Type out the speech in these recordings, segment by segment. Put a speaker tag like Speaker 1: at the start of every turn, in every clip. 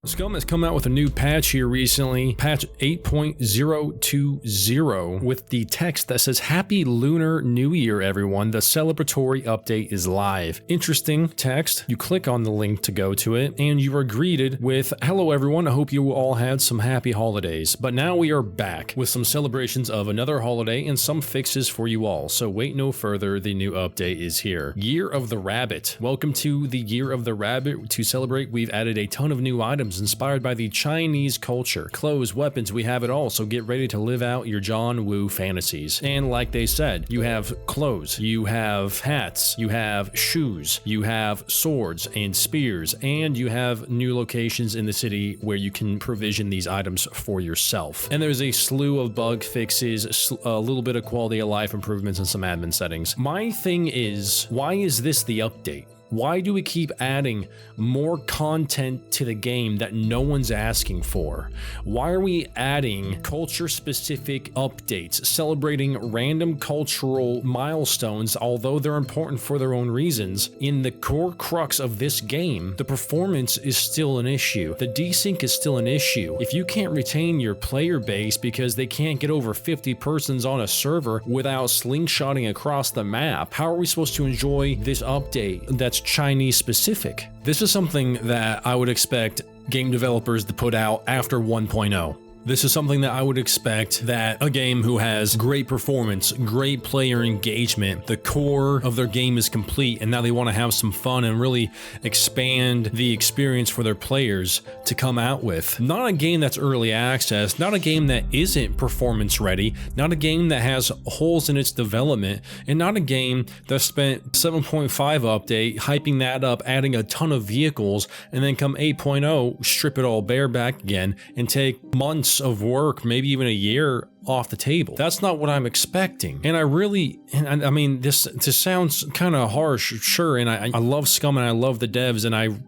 Speaker 1: Scum has come out with a new patch here recently, patch 8.020, with the text that says, "Happy Lunar New Year, everyone. The celebratory update is live." Interesting text. You click on the link to go to it, and you are greeted with, "Hello, everyone. I hope you all had some happy holidays." But now we are back with some celebrations of another holiday and some fixes for you all. So wait no further. The new update is here. Year of the Rabbit. Welcome to the Year of the Rabbit. To celebrate, we've added a ton of new items inspired by the Chinese culture. Clothes, weapons, we have it all, so get ready to live out your John Woo fantasies. And like they said, you have clothes, you have hats, you have shoes, you have swords and spears, and you have new locations in the city where you can provision these items for yourself. And there's a slew of bug fixes, a little bit of quality of life improvements, and some admin settings. My thing is, why is this the update? Why do we keep adding more content to the game that no one's asking for? Why are we adding culture-specific updates, celebrating random cultural milestones, although they're important for their own reasons? In the core crux of this game, the performance is still an issue. The desync is still an issue. If you can't retain your player base because they can't get over 50 persons on a server without slingshotting across the map, how are we supposed to enjoy this update that's Chinese specific? This is something that I would expect game developers to put out after 1.0. This is something that I would expect that a game who has great performance, great player engagement, the core of their game is complete, and now they want to have some fun and really expand the experience for their players to come out with. Not a game that's early access, not a game that isn't performance ready, not a game that has holes in its development, and not a game that spent 7.5 update hyping that up, adding a ton of vehicles, and then come 8.0, strip it all bare back again and take months of work, maybe even a year, off the table. That's not what I'm expecting. And I mean, this sounds kind of harsh, sure, and I love Scum and I love the devs, and I'm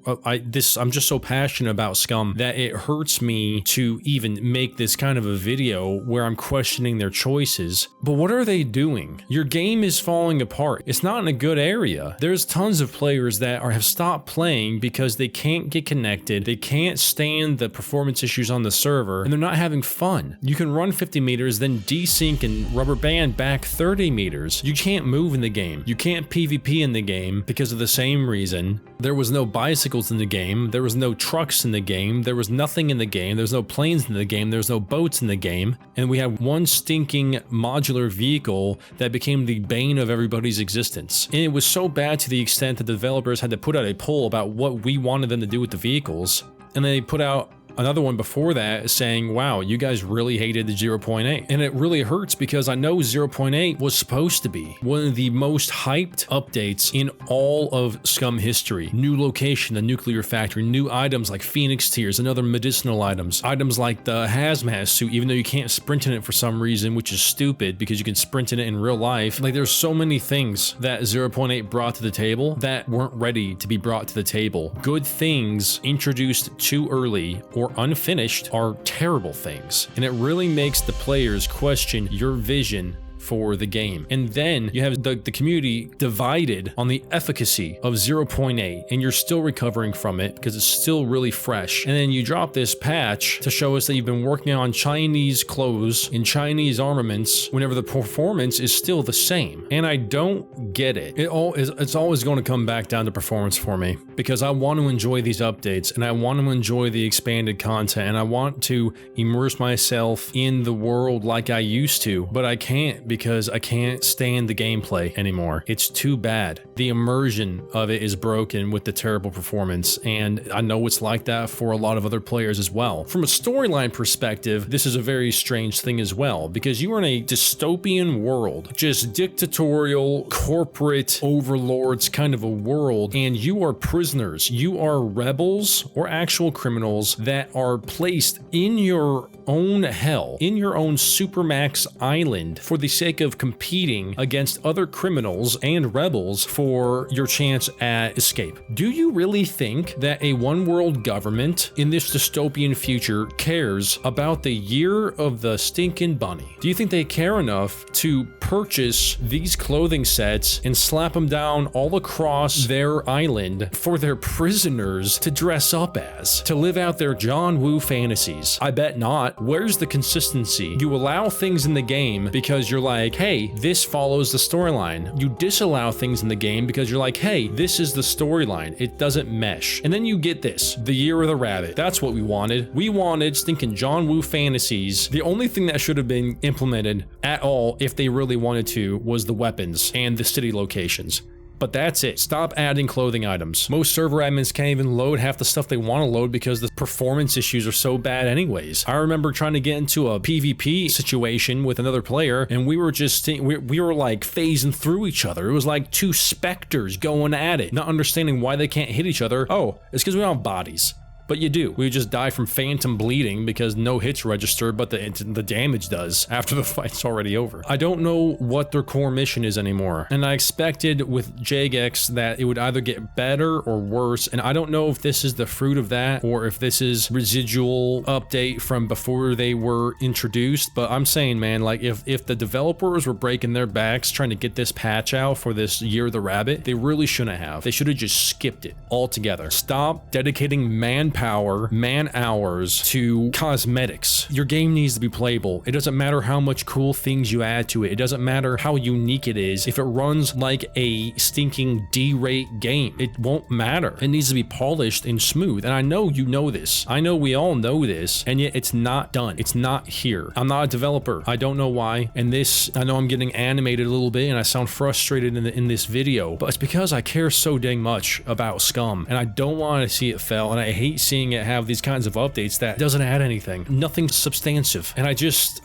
Speaker 1: just so passionate about Scum that it hurts me to even make this kind of a video where I'm questioning their choices. But what are they doing? Your game is falling apart. It's not in a good area. There's tons of players that have stopped playing because they can't get connected, they can't stand the performance issues on the server, and they're not having fun. You can run 50 meters, then desync and rubber band back 30 meters. You can't move in the game. You can't PvP in the game because of the same reason. There was no bicycles in the game. There was no trucks in the game. There was nothing in the game. There's no planes in the game. There's no boats in the game. And we have one stinking modular vehicle that became the bane of everybody's existence. And it was so bad to the extent that the developers had to put out a poll about what we wanted them to do with the vehicles. And they put out another one before that saying, wow, you guys really hated the 0.8. And it really hurts because I know 0.8 was supposed to be one of the most hyped updates in all of Scum history. New location, the nuclear factory, new items like Phoenix Tears and other medicinal items like the hazmat suit, even though you can't sprint in it for some reason, which is stupid because you can sprint in it in real life. Like, there's so many things that 0.8 brought to the table that weren't ready to be brought to the table. Good things introduced too early or unfinished are terrible things, and it really makes the players question your vision for the game. And then you have the community divided on the efficacy of 0.8, and you're still recovering from it because it's still really fresh. And then you drop this patch to show us that you've been working on Chinese clothes and Chinese armaments whenever the performance is still the same. And I don't get it. It's always going to come back down to performance for me, because I want to enjoy these updates and I want to enjoy the expanded content and I want to immerse myself in the world like I used to, but I can't, because I can't stand the gameplay anymore. It's too bad. The immersion of it is broken with the terrible performance, and I know it's like that for a lot of other players as well. From a storyline perspective, this is a very strange thing as well, because you are in a dystopian world, just dictatorial, corporate overlords kind of a world, and you are prisoners. You are rebels or actual criminals that are placed in your own hell, in your own Supermax island, for the sake of competing against other criminals and rebels for your chance at escape. Do you really think that a one-world government in this dystopian future cares about the year of the stinking bunny? Do you think they care enough to purchase these clothing sets and slap them down all across their island for their prisoners to dress up as, to live out their John Woo fantasies? I bet not. Where's the consistency? You allow things in the game because you're like, hey, this follows the storyline. You disallow things in the game because you're like, hey, this is the storyline. It doesn't mesh. And then you get this, the Year of the Rabbit. That's what we wanted. We wanted stinking John Woo fantasies. The only thing that should have been implemented at all, if they really wanted to, was the weapons and the city locations. But that's it. Stop adding clothing items. Most server admins can't even load half the stuff they want to load because the performance issues are so bad anyways. I remember trying to get into a PvP situation with another player, and we were just, we were like phasing through each other. It was like two specters going at it, not understanding why they can't hit each other. Oh, it's because we don't have bodies. But you do. We just die from phantom bleeding because no hits register, but the damage does after the fight's already over. I don't know what their core mission is anymore. And I expected with Jagex that it would either get better or worse. And I don't know if this is the fruit of that or if this is residual update from before they were introduced. But I'm saying, man, like if the developers were breaking their backs trying to get this patch out for this Year of the Rabbit, they really shouldn't have. They should have just skipped it altogether. Stop dedicating man hours to cosmetics. Your game needs to be playable. It doesn't matter how much cool things you add to it. It doesn't matter how unique it is. If it runs like a stinking D-rate game, it won't matter. It needs to be polished and smooth. And I know you know this. I know we all know this, and yet it's not done. It's not here. I'm not a developer. I don't know why. And this, I know I'm getting animated a little bit and I sound frustrated in this video, but it's because I care so dang much about Scum and I don't want to see it fail, and I hate seeing it have these kinds of updates that doesn't add anything, nothing substantive. And I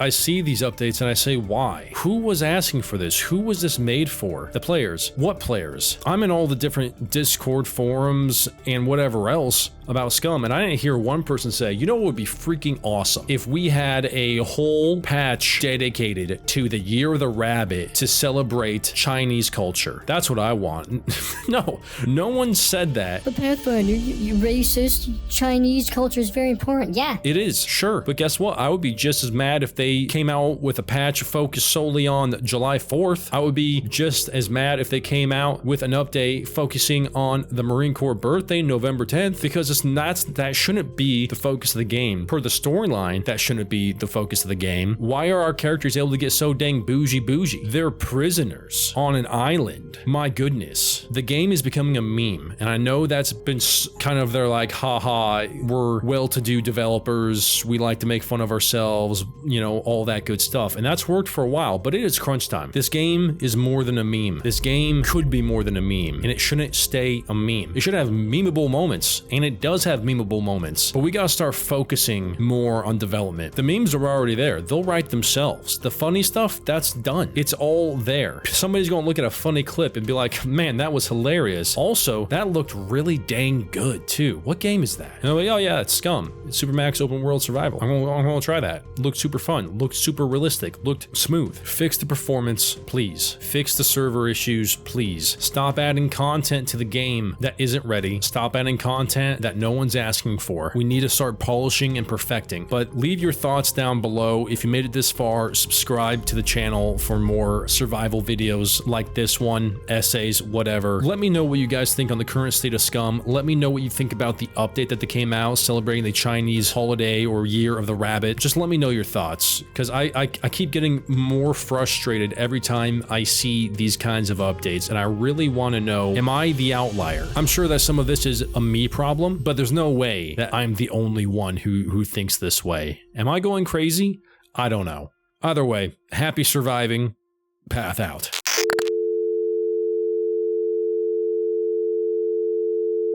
Speaker 1: see these updates and I say, why? Who was asking for this? Who was this made for? The players. What players? I'm in all the different Discord forums and whatever else about Scum, and I didn't hear one person say, you know what would be freaking awesome? If we had a whole patch dedicated to the Year of the Rabbit to celebrate Chinese culture. That's what I want. No one said that.
Speaker 2: But Pathfinder, you racist. Chinese culture is very important. Yeah.
Speaker 1: It is, sure. But guess what? I would be just as mad if they came out with a patch focused solely on July 4th. I would be just as mad if they came out with an update focusing on the Marine Corps birthday, November 10th, because that shouldn't be the focus of the game. Per the storyline, that shouldn't be the focus of the game. Why are our characters able to get so dang bougie? They're prisoners on an island. My goodness. The game is becoming a meme, and I know that's been kind of their like, haha, we're well-to-do developers, we like to make fun of ourselves, you know, all that good stuff. And that's worked for a while, but it is crunch time. This game is more than a meme. This game could be more than a meme, and it shouldn't stay a meme. It should have memeable moments, and it does have memeable moments, but we gotta start focusing more on development. The memes are already there. They'll write themselves. The funny stuff, that's done. It's all there. Somebody's gonna look at a funny clip and be like, man, that was hilarious. Also, that looked really dang good too. What game is that? And I'm like, oh yeah, it's Scum. It's Supermax Open World Survival. I'm gonna try that. Looked super fun. Looked super realistic. Looked smooth. Fix the performance, please. Fix the server issues, please. Stop adding content to the game that isn't ready. Stop adding content that no one's asking for. We need to start polishing and perfecting. But leave your thoughts down below. If you made it this far, subscribe to the channel for more survival videos like this one, essays, whatever. Let me know what you guys think on the current state of Scum. Let me know what you think about the update that came out celebrating the Chinese holiday or Year of the Rabbit. Just let me know your thoughts, because I keep getting more frustrated every time I see these kinds of updates, and I really want to know, am I the outlier? I'm sure that some of this is a me problem, but there's no way that I'm the only one who thinks this way. Am I going crazy? I don't know. Either way, happy surviving. Path out.